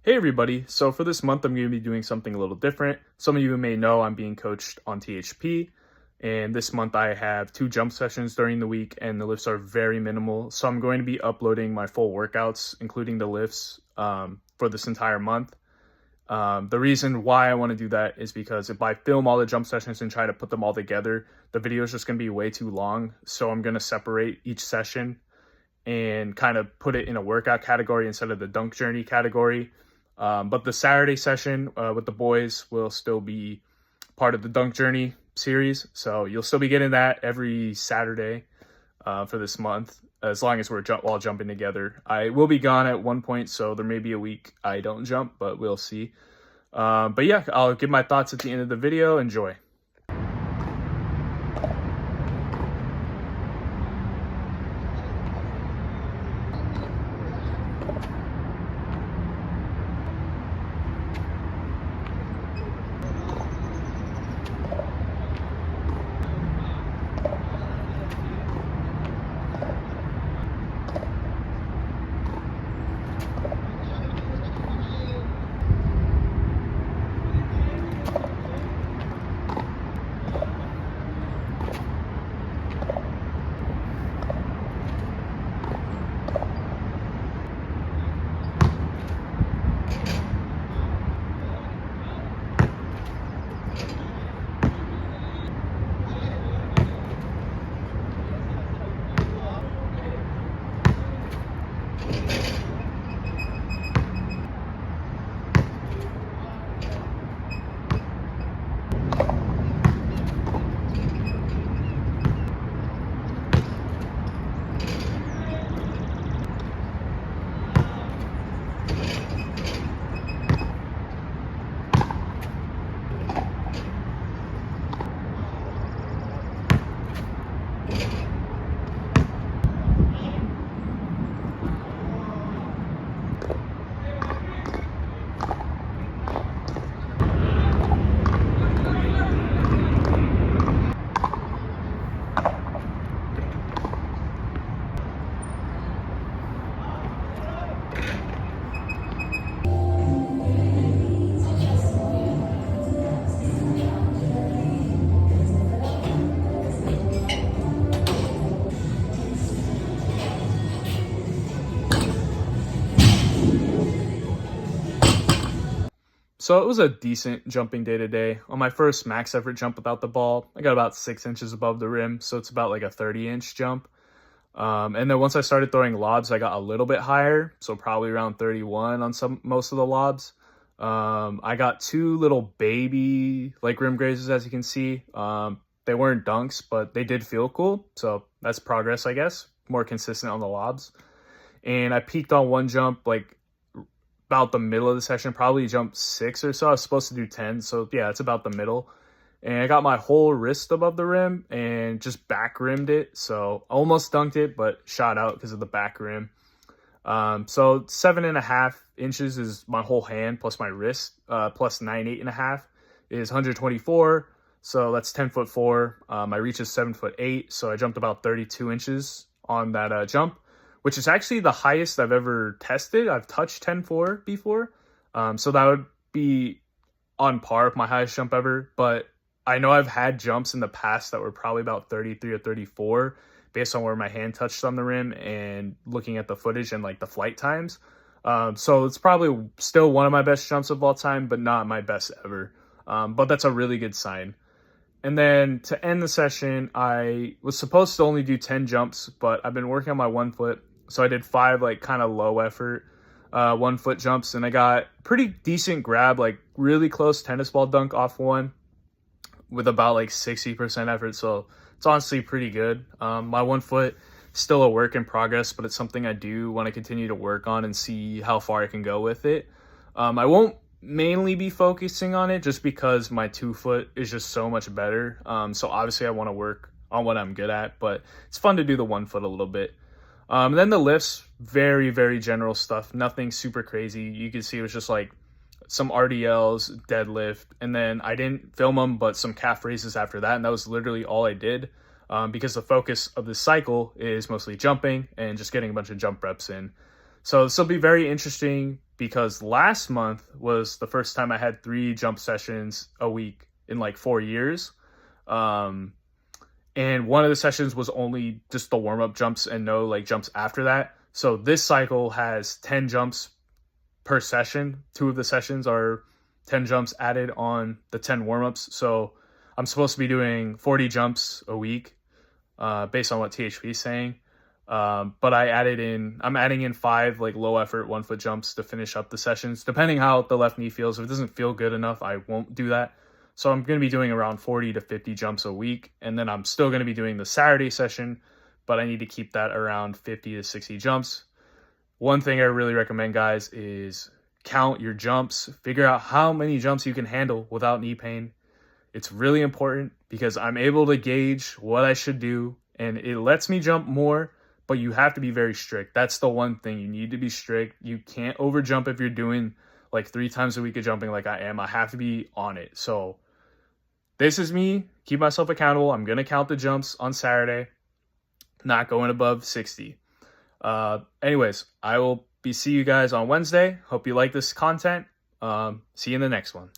Hey everybody, so for this month I'm going to be doing something a little different. Some of you may know I'm being coached on THP, and this month I have 2 jump sessions during the week and the lifts are very minimal. So I'm going to be uploading my full workouts, including the lifts, for this entire month. The reason why I want to do that is because if I film all the jump sessions and try to put them all together, the video is just going to be way too long. So I'm going to separate each session and kind of put it in a workout category instead of the dunk journey category. But the Saturday session with the boys will still be part of the Dunk Journey series. So you'll still be getting that every Saturday for this month, as long as we're all jumping together. I will be gone at one point, so there may be a week I don't jump, but we'll see. But yeah, I'll give my thoughts at the end of the video. Enjoy. So it was a decent jumping day today. On my first max effort jump without the ball, I got about 6 inches above the rim, so it's about like a 30-inch jump. And then once I started throwing lobs, I got a little bit higher, so probably around 31 on most of the lobs. I got 2 little baby like rim grazes, as you can see. They weren't dunks, but they did feel cool, so that's progress, I guess. More consistent on the lobs. And I peaked on one jump like about the middle of the session, probably jumped 6 or so. I was supposed to do 10, so yeah, it's about the middle. And I got my whole wrist above the rim and just back rimmed it, so almost dunked it, but shot out because of the back rim. So 7.5 inches is my whole hand plus my wrist, plus 8.5 is 124. So that's 10'4". My reach is 7'8", so I jumped about 32 inches on that jump, which is actually the highest I've ever tested. I've touched 10'4" before, so that would be on par with my highest jump ever. But I know I've had jumps in the past that were probably about 33 or 34 based on where my hand touched on the rim and looking at the footage and like the flight times. So it's probably still one of my best jumps of all time, but not my best ever. But that's a really good sign. And then to end the session, I was supposed to only do 10 jumps, but I've been working on my 1 foot. So I did 5 like kind of low effort 1 foot jumps, and I got pretty decent grab, like really close tennis ball dunk off one with about like 60% effort. So it's honestly pretty good. My 1 foot still a work in progress, but it's something I do want to continue to work on and see how far I can go with it. I won't mainly be focusing on it just because my 2 foot is just so much better. So obviously I want to work on what I'm good at, but it's fun to do the 1 foot a little bit. Then the lifts, very, very general stuff. Nothing super crazy. You can see it was just like some RDLs, deadlift, and then I didn't film them, but some calf raises after that. And that was literally all I did because the focus of this cycle is mostly jumping and just getting a bunch of jump reps in. So this will be very interesting because last month was the first time I had 3 jump sessions a week in like 4 years. And one of the sessions was only just the warm-up jumps and no like jumps after that. So this cycle has 10 jumps per session. 2 of the sessions are 10 jumps added on the 10 warm-ups. So I'm supposed to be doing 40 jumps a week, based on what THP is saying. But I'm adding in 5 like low effort 1 foot jumps to finish up the sessions, depending how the left knee feels. If it doesn't feel good enough, I won't do that. So I'm going to be doing around 40 to 50 jumps a week. And then I'm still going to be doing the Saturday session, but I need to keep that around 50 to 60 jumps. One thing I really recommend, guys, is count your jumps. Figure out how many jumps you can handle without knee pain. It's really important because I'm able to gauge what I should do, and it lets me jump more, but you have to be very strict. That's the one thing. You need to be strict. You can't over jump if you're doing like 3 times a week of jumping like I am. I have to be on it. So this is me. Keep myself accountable. I'm going to count the jumps on Saturday, not going above 60. Anyways, I will see you guys on Wednesday. Hope you like this content. See you in the next one.